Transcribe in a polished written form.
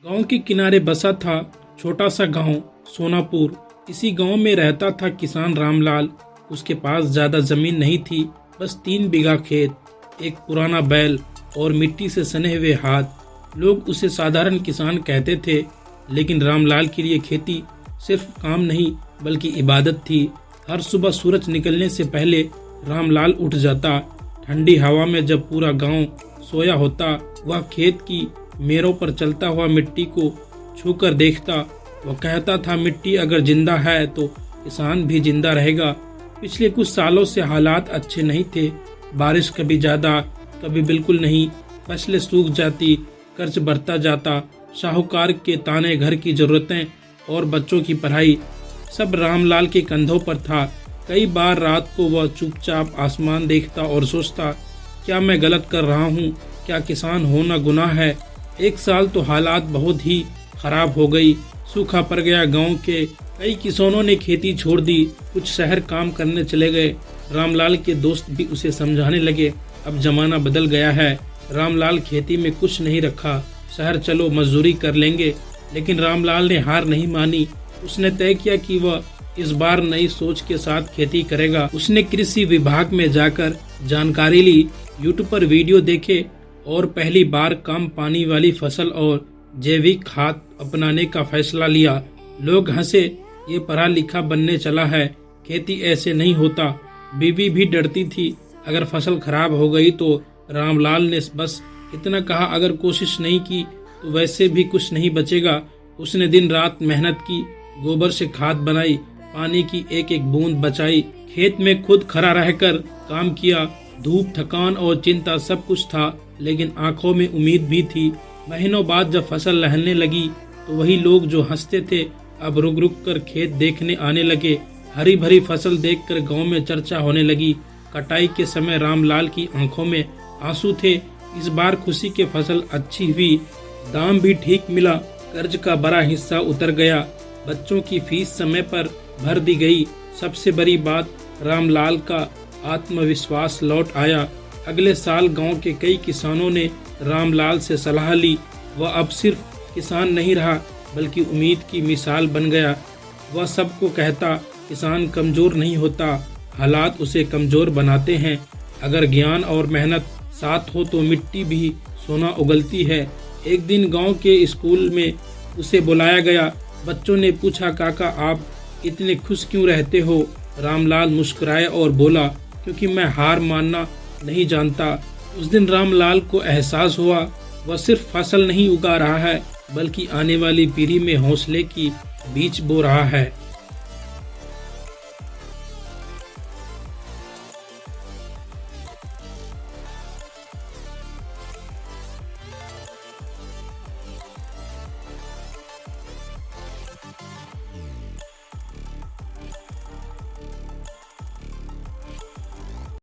गांव के किनारे बसा था छोटा सा गांव सोनापुर। इसी गांव में रहता था किसान रामलाल। उसके पास ज्यादा जमीन नहीं थी, बस 3 बीघा खेत, एक पुराना बैल और मिट्टी से सने हुए हाथ। लोग उसे साधारण किसान कहते थे, लेकिन रामलाल के लिए खेती सिर्फ काम नहीं बल्कि इबादत थी। हर सुबह सूरज निकलने से पहले रामलाल उठ जाता। ठंडी हवा में जब पूरा गांव सोया होता, वह खेत की मेरों पर चलता हुआ मिट्टी को छूकर देखता। वह कहता था, मिट्टी अगर जिंदा है तो किसान भी जिंदा रहेगा। पिछले कुछ सालों से हालात अच्छे नहीं थे। बारिश कभी ज्यादा कभी बिल्कुल नहीं, फसलें सूख जाती, कर्ज बढ़ता जाता, साहूकार के ताने, घर की जरूरतें और बच्चों की पढ़ाई, सब रामलाल के कंधों पर था। कई बार रात को वह चुपचाप आसमान देखता और सोचता, क्या मैं गलत कर रहा हूँ? क्या किसान होना गुनाह है? एक साल तो हालात बहुत ही खराब हो गई। सूखा पड़ गया। गांव के कई किसानों ने खेती छोड़ दी, कुछ शहर काम करने चले गए। रामलाल के दोस्त भी उसे समझाने लगे, अब जमाना बदल गया है। रामलाल खेती में कुछ नहीं रखा, शहर चलो मजदूरी कर लेंगे। लेकिन रामलाल ने हार नहीं मानी। उसने तय किया कि वह इस बार नई सोच के साथ खेती करेगा। उसने कृषि विभाग में जाकर जानकारी ली, यूट्यूब पर वीडियो देखे और पहली बार कम पानी वाली फसल और जैविक खाद अपनाने का फैसला लिया। लोग हंसे, ये पढ़ा लिखा बनने चला है, खेती ऐसे नहीं होता। बीवी भी डरती थी, अगर फसल खराब हो गई तो। रामलाल ने बस इतना कहा, अगर कोशिश नहीं की तो वैसे भी कुछ नहीं बचेगा। उसने दिन रात मेहनत की, गोबर से खाद बनाई, पानी की एक एक बूंद बचाई, खेत में खुद खड़ा रहकर काम किया। धूप, थकान और चिंता सब कुछ था, लेकिन आंखों में उम्मीद भी थी। महीनों बाद जब फसल लहलने लगी तो वही लोग जो हंसते थे अब रुक रुक कर खेत देखने आने लगे। हरी भरी फसल देखकर गांव में चर्चा होने लगी। कटाई के समय रामलाल की आंखों में आंसू थे। इस बार खुशी के फसल अच्छी हुई, दाम भी ठीक मिला, कर्ज का बड़ा हिस्सा उतर गया, बच्चों की फीस समय पर भर दी गई। सबसे बड़ी बात, रामलाल का आत्मविश्वास लौट आया। अगले साल गांव के कई किसानों ने रामलाल से सलाह ली। वह अब सिर्फ किसान नहीं रहा बल्कि उम्मीद की मिसाल बन गया। वह सबको कहता, किसान कमजोर नहीं होता, हालात उसे कमजोर बनाते हैं। अगर ज्ञान और मेहनत साथ हो तो मिट्टी भी सोना उगलती है। एक दिन गांव के स्कूल में उसे बुलाया गया। बच्चों ने पूछा, काका आप इतने खुश क्यों रहते हो? रामलाल मुस्कुराया और बोला, क्योंकि मैं हार मानना नहीं जानता। उस दिन रामलाल को एहसास हुआ, वह सिर्फ फसल नहीं उगा रहा है बल्कि आने वाली पीढ़ी में हौसले की बीज बो रहा है।